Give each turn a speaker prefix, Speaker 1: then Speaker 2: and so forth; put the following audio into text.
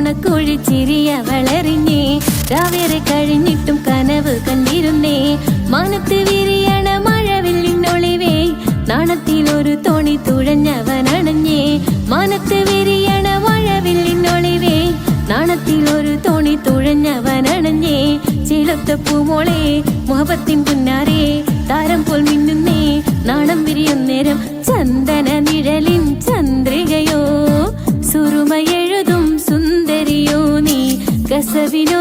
Speaker 1: നുണക്കുഴിച്ചിരി അവളെറിഞ്ഞേ. രാവേറെ കഴിഞ്ഞിട്ടും കനവ് കണ്ടിരുന്നേ. മാനത്ത് വിരിയണ മഴവില്ലിനൊളിവേ, നാണത്തിലൊരു തോണി തുഴഞ്ഞവനണഞ്ഞേ. മാനത്ത് വിരിയണ മഴവില്ലിനൊളിവേ, നാണത്തിലൊരു തോണി തുഴഞ്ഞവനണഞ്ഞേ. ചിലത്ത പൂമോളെ മുഹബത്തിൻ പുന്നാരേ, താരം പോൽ മിന്നുന്നേ നാണം വിരിയും നേരം. ചന്ദന നിഴലിൻ ചന്ദ്രികയോ, സുറുമയെഴുതും സുന്ദരിയോ നീ, കസവിനോ